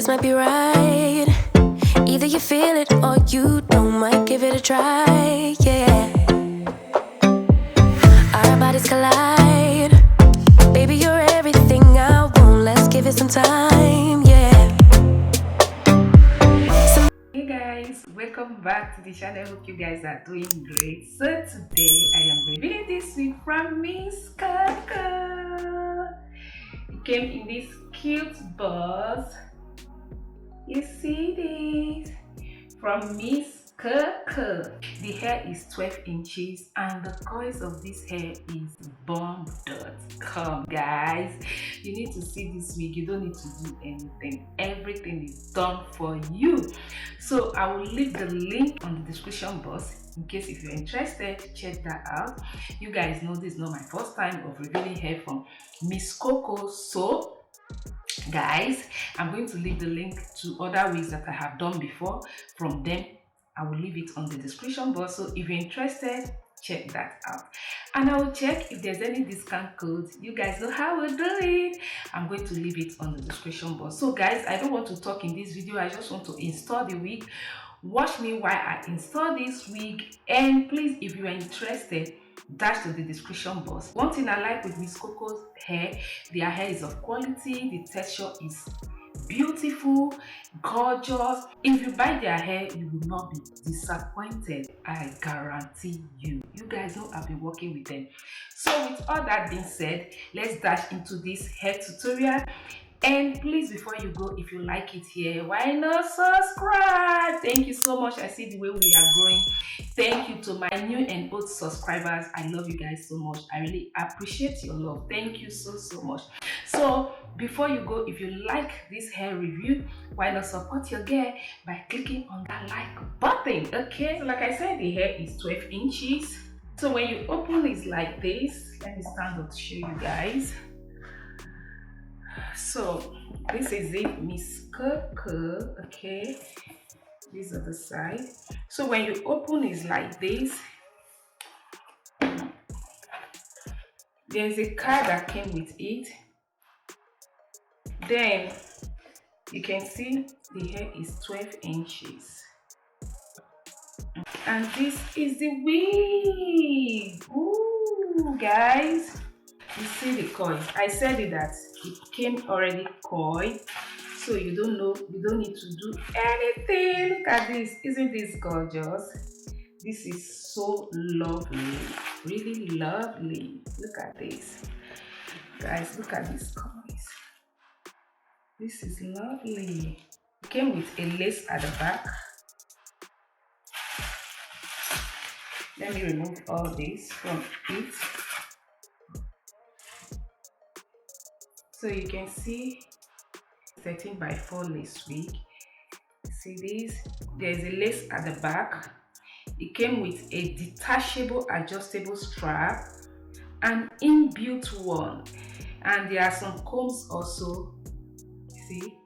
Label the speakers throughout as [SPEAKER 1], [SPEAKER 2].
[SPEAKER 1] this might be right. Either you feel it or you don't. Might give it a try, yeah. Our bodies collide. Baby, you're everything I want. Let's give it some time, yeah.
[SPEAKER 2] Hey guys, welcome back to the channel. Hope you guys are doing great. So today I am revealing this wig from Mscoco. It came in this cute box. You see this? From Mscoco. The hair is 12 inches and the coils of this hair is bomb.com. Guys, you need to see this wig. You don't need to do anything. Everything is done for you. So I will leave the link on the description box in case if you're interested, check that out. You guys know this is not my first time of revealing hair from Mscoco. So guys, I'm going to leave the link to other wigs that I have done before from them. I will leave it on the description box, so if you're interested, check that out. And I will check if there's any discount code. You guys know how we do it. I'm going to leave it on the description box. So guys, I don't want to talk in this video. I just want to install the wig. Watch me while I install this wig, and please, if you are interested, dash to the description box. One thing I like with Mscoco's hair, their hair is of quality, the texture is beautiful, gorgeous. If you buy their hair, you will not be disappointed. I guarantee you. You guys know I've been working with them. So with all that being said, let's dash into this hair tutorial. And please, before you go, if you like it here, why not subscribe? Thank you so much. I see the way we are growing. Thank you to my new and old subscribers. I love you guys so much. I really appreciate your love. Thank you so much. So before you go, if you like this hair review, why not support your girl by clicking on that like button? Okay, so like I said, the hair is 12 inches. So when you open it's like this. Let me stand up to show you guys. So this is it, Mscoco. Okay, these are the side. So when you open it's like this. There's a card that came with it. Then you can see the hair is 12 inches. And this is the wig. Ooh, guys. You see the coils. I said it that it came already coiled, so you don't need to do anything. Look at this. Isn't this gorgeous? This is so lovely, really lovely. Look at this, guys. Look at these coils. This is lovely. It came with a lace at the back. Let me remove all this from it. So you can see 13x4 lace wig. See this? There's a lace at the back. It came with a detachable adjustable strap, an inbuilt one, and there are some combs also. See?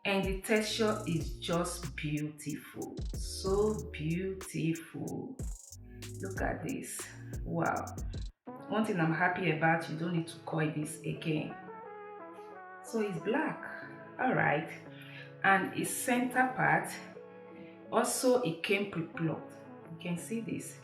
[SPEAKER 2] And the texture is just beautiful. So beautiful. Look at this. Wow. One thing I'm happy about, you don't need to coil this again. So it's black. All right. And its center part also, it came pre-plucked. You can see this.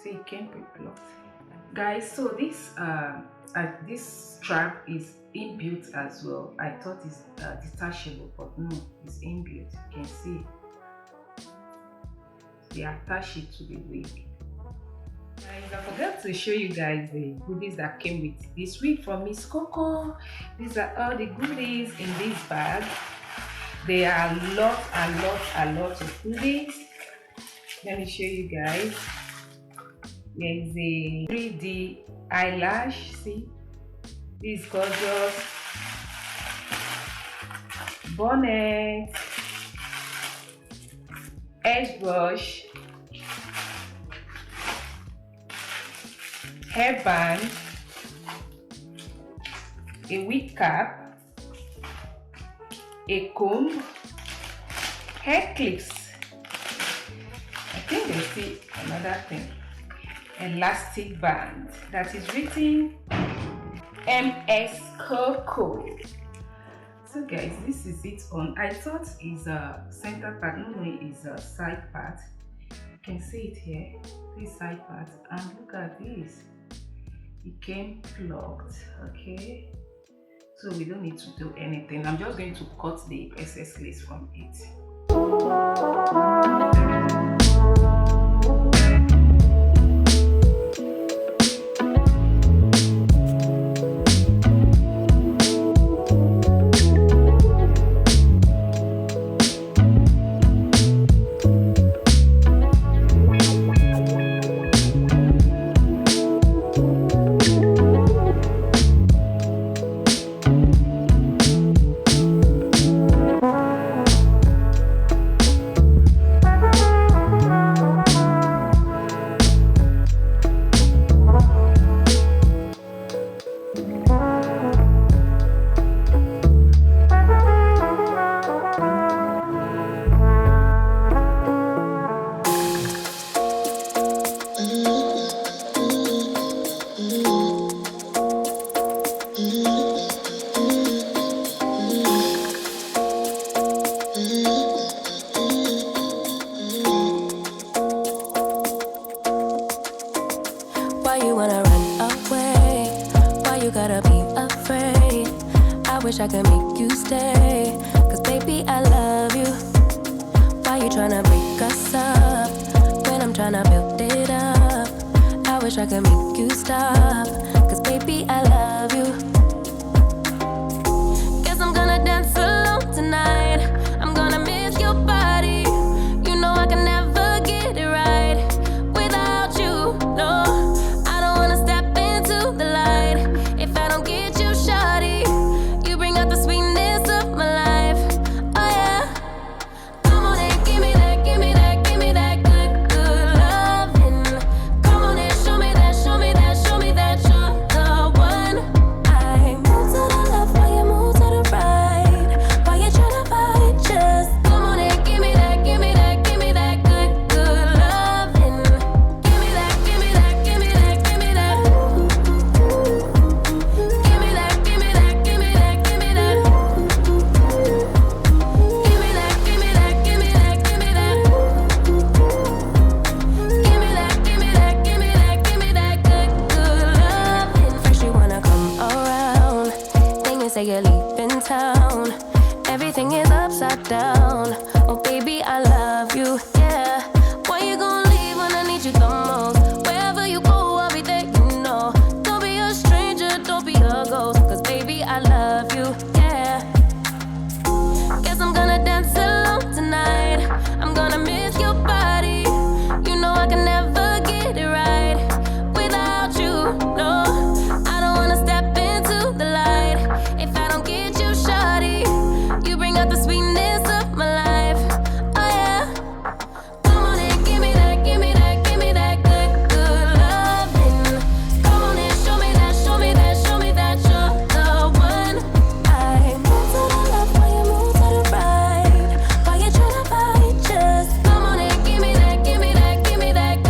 [SPEAKER 2] See, it came pre-plucked. Guys, so this strap is inbuilt as well. I thought it's detachable, but no, it's inbuilt. You can see they attach it to the wig. Guys, I forgot to show you guys the goodies that came with this wig from Mscoco. These are all the goodies in this bag. There are lots of goodies. Let me show you guys. There is a 3D eyelash. See, this is gorgeous. Bonnet, edge brush, hairband, a wig cap, a comb, hair clips. I think they see another thing, elastic band that is written Mscoco. So guys, this is it on. I thought is a center part, no, it's a side part. You can see it here, this side part, and look at this. It came plugged, okay? So we don't need to do anything. I'm just going to cut the excess lace from it.
[SPEAKER 1] Wish I could make you stay, cause baby I love you. Why you tryna break us up when I'm tryna build it up? I wish I could make you stop, cause baby I love you. Guess I'm gonna dance alone tonight. I'm gonna miss your body. You know I can never get it right without you. No, I don't wanna step into the light if I don't get you, shawty. The sweetness of my life, oh yeah. Come on and give me that, give me that, give me that good, good loving. Come on and show me that, show me that, show me that you're the one. I move to the left while you move to the right. While you tryna fight, just come on and give me that, give me that, give me that good, good loving. Give me that, give me that, give me that, give me that. Give me that, give me that, give me that. Say you're leaving town, everything is upside down. Oh baby, I love you, yeah. Why you gonna leave when I need you the most? Wherever you go, I'll be there, you know. Don't be a stranger, don't be a ghost, cause baby, I love you, yeah. Guess I'm gonna dance alone tonight. I'm gonna miss your body. You know I can never get it right without you, no. I don't wanna step into the light if I don't get you, shawty. You bring out the sweetness of my life, oh yeah. Come on and give me that, give me that, give me that good, good loving. Come on and show me that, show me that, show me that you're the one. I move to the left while you move to the right. While you tryna fight, just come on and give me that, give me that, give me that.